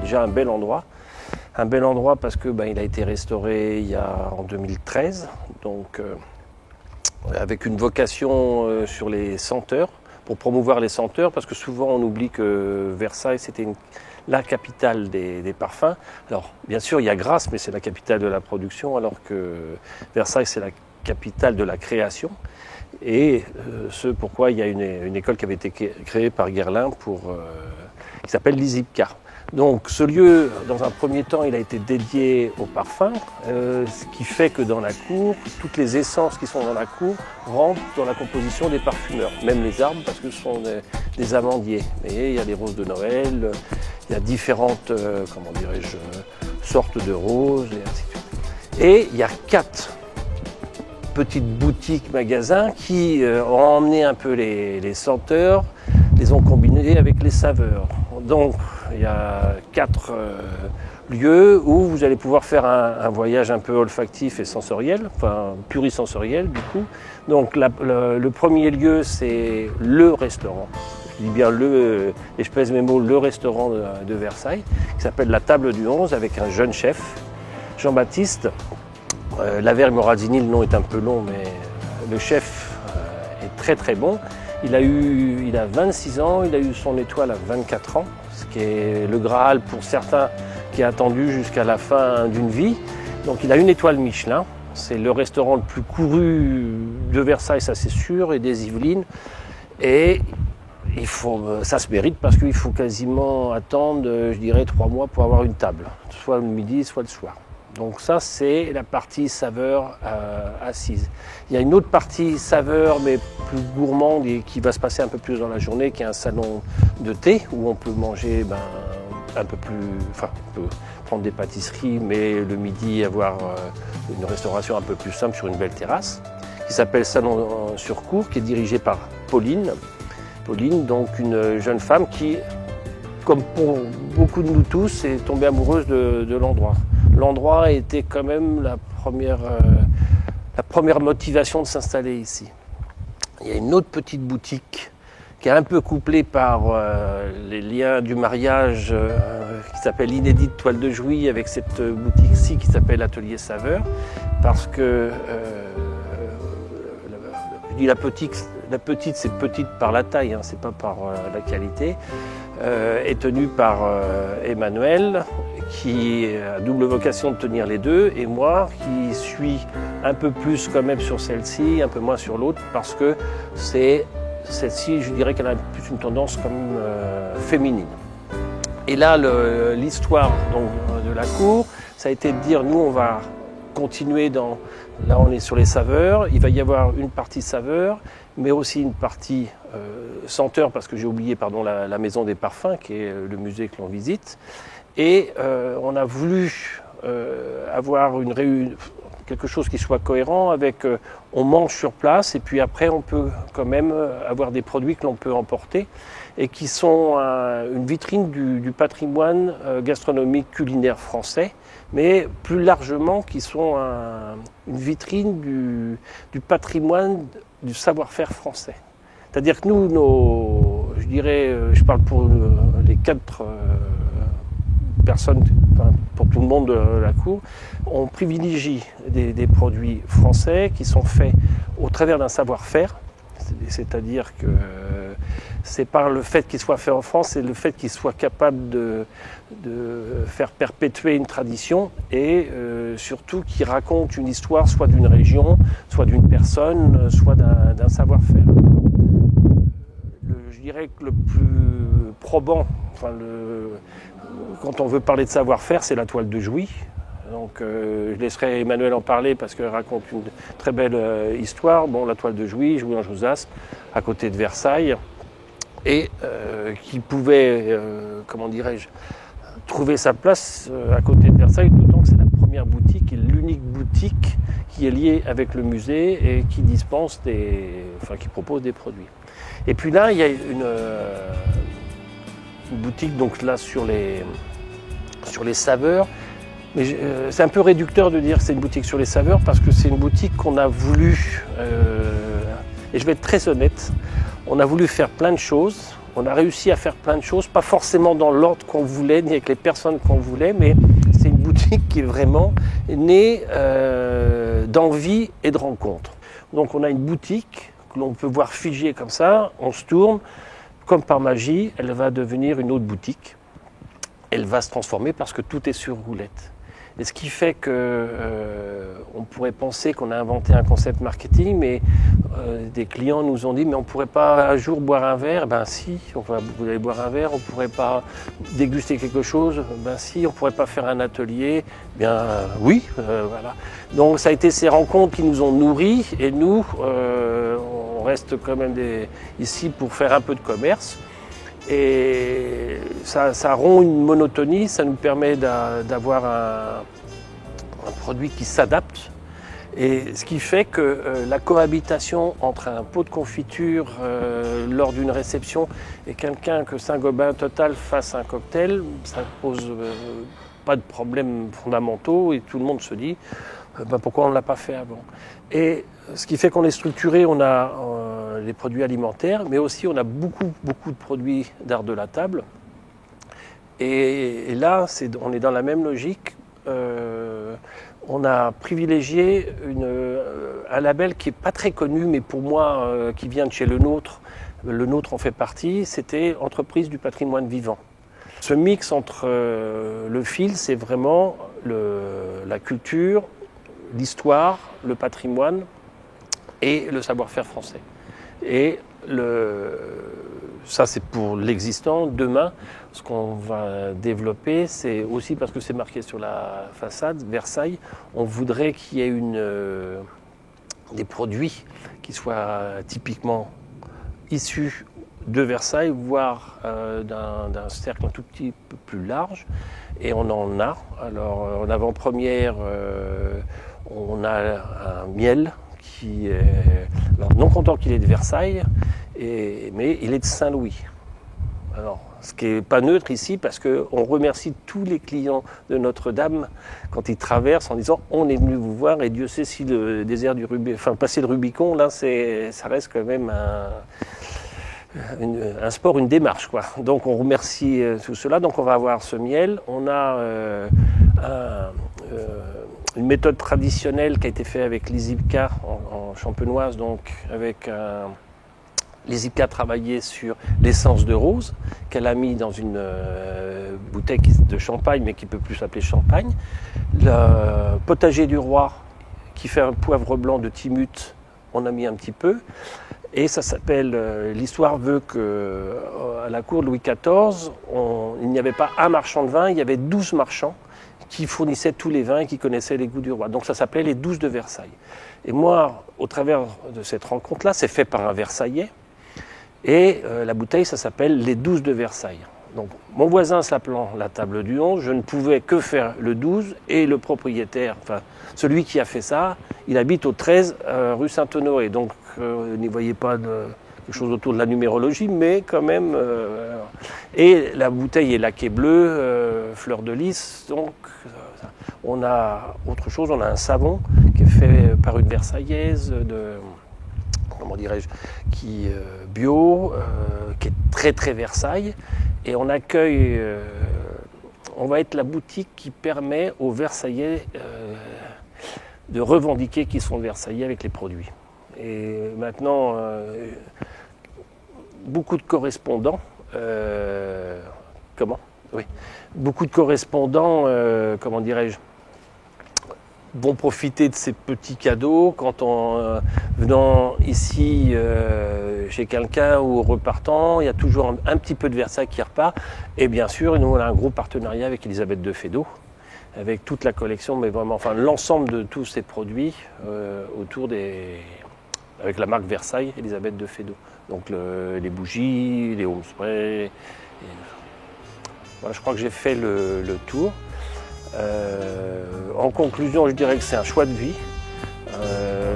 déjà un bel endroit. Un bel endroit parce que il a été restauré en 2013, donc avec une vocation sur les senteurs, pour promouvoir les senteurs, parce que souvent on oublie que Versailles c'était la capitale des parfums. Alors bien sûr il y a Grasse, mais c'est la capitale de la production, alors que Versailles c'est la capitale de la création. Et ce pourquoi il y a une école qui avait été créée par Guerlain qui s'appelle l'ISIPCA. Donc ce lieu, dans un premier temps, il a été dédié aux parfums, ce qui fait que dans la cour, toutes les essences qui sont dans la cour rentrent dans la composition des parfumeurs, même les arbres parce que ce sont des amandiers. Et il y a des roses de Noël, il y a différentes sortes de roses et ainsi de suite. Et il y a 4 petites boutiques magasins qui ont emmené un peu les senteurs, les ont combinés avec les saveurs. Donc il y a 4 lieux où vous allez pouvoir faire un voyage un peu olfactif et sensoriel, enfin plurisensoriel du coup. Donc le premier lieu c'est le restaurant, je dis bien et je pèse mes mots, le restaurant de Versailles, qui s'appelle la Table du 11 avec un jeune chef, Jean-Baptiste. Lavergne-Morandini, le nom est un peu long, mais le chef est très très bon. Il a 26 ans, il a eu son étoile à 24 ans, ce qui est le Graal pour certains qui est attendu jusqu'à la fin d'une vie. Donc il a une étoile Michelin, c'est le restaurant le plus couru de Versailles, ça c'est sûr, et des Yvelines. Et ça se mérite parce qu'il faut quasiment attendre, je dirais, 3 mois pour avoir une table, soit le midi, soit le soir. Donc ça, c'est la partie saveur assise. Il y a une autre partie saveur, mais plus gourmande, et qui va se passer un peu plus dans la journée, qui est un salon de thé, où on peut manger un peu plus... Enfin, on peut prendre des pâtisseries, mais le midi, avoir une restauration un peu plus simple sur une belle terrasse, qui s'appelle Salon sur Cour, qui est dirigé par Pauline. Pauline, donc une jeune femme qui, comme pour beaucoup de nous tous, est tombée amoureuse de l'endroit. L'endroit était quand même la première motivation de s'installer ici. Il y a une autre petite boutique qui est un peu couplée par les liens du mariage qui s'appelle Inédite Toile de Jouy, avec cette boutique-ci qui s'appelle Atelier Saveur, parce que je dis la petite c'est petite par la taille, hein, c'est pas par la qualité, est tenue par Emmanuel, qui a double vocation de tenir les deux, et moi qui suis un peu plus quand même sur celle-ci, un peu moins sur l'autre, parce que celle-ci, je dirais qu'elle a plus une tendance comme féminine. Et là, l'histoire de la cour, ça a été de dire, nous on va continuer là on est sur les saveurs, il va y avoir une partie saveur, mais aussi une partie senteur, parce que j'ai oublié la maison des parfums, qui est le musée que l'on visite. Et on a voulu avoir quelque chose qui soit cohérent avec on mange sur place et puis après on peut quand même avoir des produits que l'on peut emporter et qui sont une vitrine du patrimoine gastronomique culinaire français, mais plus largement qui sont une vitrine du patrimoine du savoir-faire français. C'est-à-dire que nous, je dirais, je parle pour les 4 personnes, enfin, pour tout le monde de la cour, on privilégie des produits français qui sont faits au travers d'un savoir-faire, c'est-à-dire que c'est par le fait qu'ils soient faits en France, c'est le fait qu'ils soient capables de faire perpétuer une tradition et surtout qu'ils racontent une histoire soit d'une région, soit d'une personne, soit d'un savoir-faire. Je dirais que le plus probant, quand on veut parler de savoir-faire, c'est la toile de Jouy. Donc je laisserai Emmanuel en parler parce qu'elle raconte une très belle histoire. Bon, la toile de Jouy en Josas, à côté de Versailles, et qui pouvait, trouver sa place à côté de Versailles, d'autant que c'est la première boutique et l'unique boutique qui est liée avec le musée et qui dispense qui propose des produits. Et puis là, il y a une boutique donc là sur les saveurs. Mais c'est un peu réducteur de dire que c'est une boutique sur les saveurs parce que c'est une boutique qu'on a voulu, et je vais être très honnête, on a voulu faire plein de choses. On a réussi à faire plein de choses, pas forcément dans l'ordre qu'on voulait, ni avec les personnes qu'on voulait, mais c'est une boutique qui est vraiment née d'envie et de rencontres. Donc on a une boutique que l'on peut voir figée comme ça, on se tourne, comme par magie, elle va devenir une autre boutique. Elle va se transformer parce que tout est sur roulette. Et ce qui fait que on pourrait penser qu'on a inventé un concept marketing, mais des clients nous ont dit mais on ne pourrait pas un jour boire un verre. Ben si, vous allez boire un verre. On ne pourrait pas déguster quelque chose. Ben si, on ne pourrait pas faire un atelier. Bien oui, voilà. Donc ça a été ces rencontres qui nous ont nourris et nous, on reste quand même ici pour faire un peu de commerce. Et ça rompt une monotonie, ça nous permet d'avoir un produit qui s'adapte. Et ce qui fait que la cohabitation entre un pot de confiture lors d'une réception et quelqu'un que Saint-Gobain Total fasse un cocktail, ça ne pose pas de problèmes fondamentaux et tout le monde se dit pourquoi on ne l'a pas fait avant. Et ce qui fait qu'on est structuré, on a les produits alimentaires, mais aussi on a beaucoup de produits d'art de la table. Et là, on est dans la même logique. On a privilégié un label qui n'est pas très connu, mais pour moi, qui vient de chez Le Nôtre en fait partie, c'était Entreprise du patrimoine vivant. Ce mix entre le fil, c'est vraiment la culture, l'histoire, le patrimoine et le savoir-faire français. Et ça, c'est pour l'existant. Demain, ce qu'on va développer, c'est aussi parce que c'est marqué sur la façade, Versailles, on voudrait qu'il y ait des produits qui soient typiquement issus de Versailles, voire d'un cercle un tout petit peu plus large. Et on en a. Alors, en avant-première, on a un miel qui est non content qu'il est de Versailles, mais il est de Saint-Louis. Alors, ce qui n'est pas neutre ici, parce qu'on remercie tous les clients de Notre-Dame quand ils traversent en disant on est venu vous voir et Dieu sait si le désert du Rubicon, passer le Rubicon, là, ça reste quand même un sport, une démarche, quoi. Donc on remercie tout cela. Donc on va avoir ce miel. On a une méthode traditionnelle qui a été faite avec Lizipka en champenoise, donc avec Lizipka a travaillé sur l'essence de rose qu'elle a mis dans une bouteille de champagne, mais qui ne peut plus s'appeler champagne. Le potager du roi qui fait un poivre blanc de Timut, on a mis un petit peu. Et ça s'appelle, l'histoire veut qu'à la cour de Louis XIV, il n'y avait pas un marchand de vin, il y avait 12 marchands qui fournissaient tous les vins et qui connaissaient les goûts du roi. Donc ça s'appelait les 12 de Versailles. Et moi, au travers de cette rencontre-là, c'est fait par un Versaillais. Et la bouteille, ça s'appelle les 12 de Versailles. Donc mon voisin s'appelant la table du 11, je ne pouvais que faire le 12 et le propriétaire, enfin celui qui a fait ça, il habite au 13 rue Saint-Honoré. Donc n'y voyez pas quelque chose autour de la numérologie, mais quand même. Et la bouteille est laquée bleu, fleur de lys. Donc on a autre chose, on a un savon qui est fait par une Versaillaise comment dirais-je, qui bio, qui est très Versailles. Et on accueille, on va être la boutique qui permet aux Versaillais de revendiquer qu'ils sont Versaillais avec les produits. Et maintenant, beaucoup de correspondants, beaucoup de correspondants, comment dirais-je, vont profiter de ces petits cadeaux quand venant ici chez quelqu'un ou repartant, il y a toujours un petit peu de Versailles qui repart. Et bien sûr, nous on a un gros partenariat avec Elisabeth de Fédot, avec toute la collection, mais vraiment, enfin l'ensemble de tous ces produits avec la marque Versailles, Elisabeth de Fédot. Donc les bougies, les home sprays. Voilà, je crois que j'ai fait le tour. En conclusion, je dirais que c'est un choix de vie.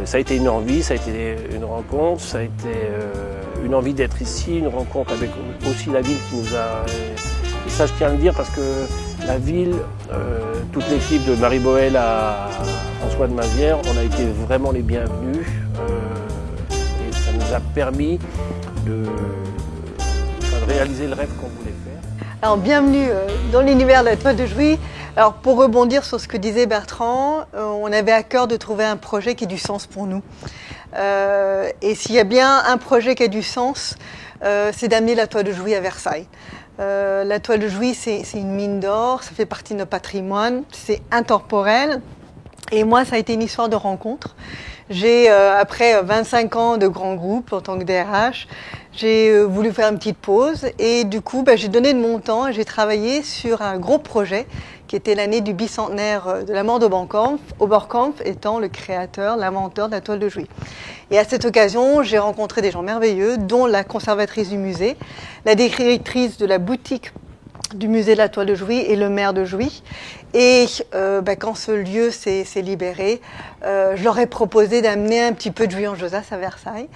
Ça a été une envie, ça a été une rencontre, ça a été une envie d'être ici, une rencontre avec aussi la ville qui nous a... Et ça, je tiens à le dire parce que la ville, toute l'équipe de Marie Boël à François de Mazières, on a été vraiment les bienvenus. Et ça nous a permis de réaliser le rêve qu'on voulait faire. Alors, bienvenue dans l'univers de la toile de Jouy. Alors, pour rebondir sur ce que disait Bertrand, on avait à cœur de trouver un projet qui ait du sens pour nous. Et s'il y a bien un projet qui a du sens, c'est d'amener la toile de Jouy à Versailles. La toile de Jouy, c'est une mine d'or, ça fait partie de notre patrimoine, c'est intemporel. Et moi, ça a été une histoire de rencontre. J'ai, après 25 ans de grands groupes en tant que DRH, j'ai voulu faire une petite pause et du coup, j'ai donné de mon temps et j'ai travaillé sur un gros projet qui était l'année du bicentenaire de la mort d'Oberkampf, Oberkampf étant le créateur, l'inventeur de la toile de Jouy. Et à cette occasion, j'ai rencontré des gens merveilleux, dont la conservatrice du musée, la directrice de la boutique du musée de la toile de Jouy et le maire de Jouy. Et quand ce lieu s'est libéré, je leur ai proposé d'amener un petit peu de Jouy en Josas à Versailles.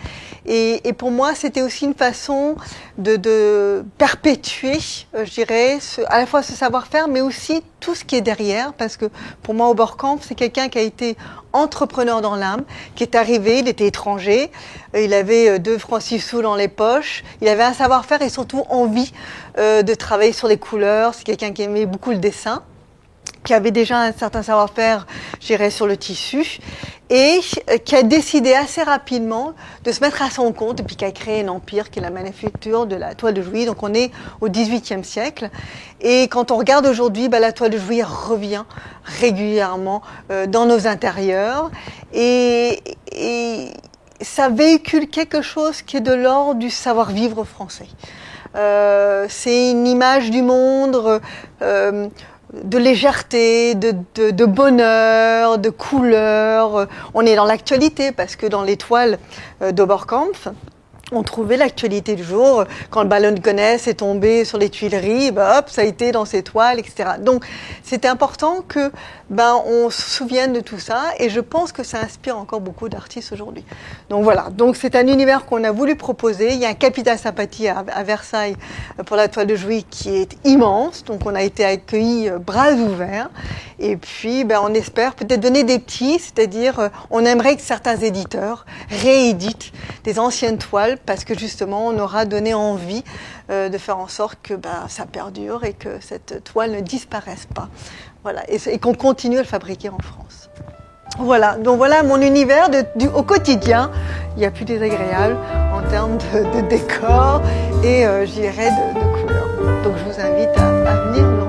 Et pour moi, c'était aussi une façon de perpétuer, je dirais, à la fois ce savoir-faire, mais aussi tout ce qui est derrière. Parce que pour moi, Oberkampf, c'est quelqu'un qui a été entrepreneur dans l'âme, qui est arrivé, il était étranger, il avait 2 francs 6 sous dans les poches, il avait un savoir-faire et surtout envie de travailler sur les couleurs. C'est quelqu'un qui aimait beaucoup le dessin, qui avait déjà un certain savoir-faire, je dirais, sur le tissu, et qui a décidé assez rapidement de se mettre à son compte, et puis qui a créé un empire qui est la manufacture de la toile de Jouy. Donc on est au XVIIIe siècle, et quand on regarde aujourd'hui, la toile de Jouy revient régulièrement dans nos intérieurs, et ça véhicule quelque chose qui est de l'ordre du savoir-vivre français. C'est une image du monde de légèreté, de bonheur, de couleur. On est dans l'actualité parce que dans les toiles d'Oberkampf, on trouvait l'actualité du jour. Quand le ballon de Gonesse est tombé sur les Tuileries, hop, ça a été dans ces toiles, etc. Donc, c'était important que on se souvienne de tout ça, et je pense que ça inspire encore beaucoup d'artistes aujourd'hui. Donc voilà, donc c'est un univers qu'on a voulu proposer. Il y a un capital sympathie à Versailles pour la toile de Jouy qui est immense, donc on a été accueillis bras ouverts, et puis on espère peut-être donner des petits, c'est-à-dire on aimerait que certains éditeurs rééditent des anciennes toiles, parce que justement on aura donné envie de faire en sorte que ça perdure et que cette toile ne disparaisse pas. Voilà, et qu'on continue à le fabriquer en France. Voilà, donc voilà mon univers au quotidien. Il n'y a plus désagréable en termes de décor et je dirais de couleurs. Donc je vous invite à venir.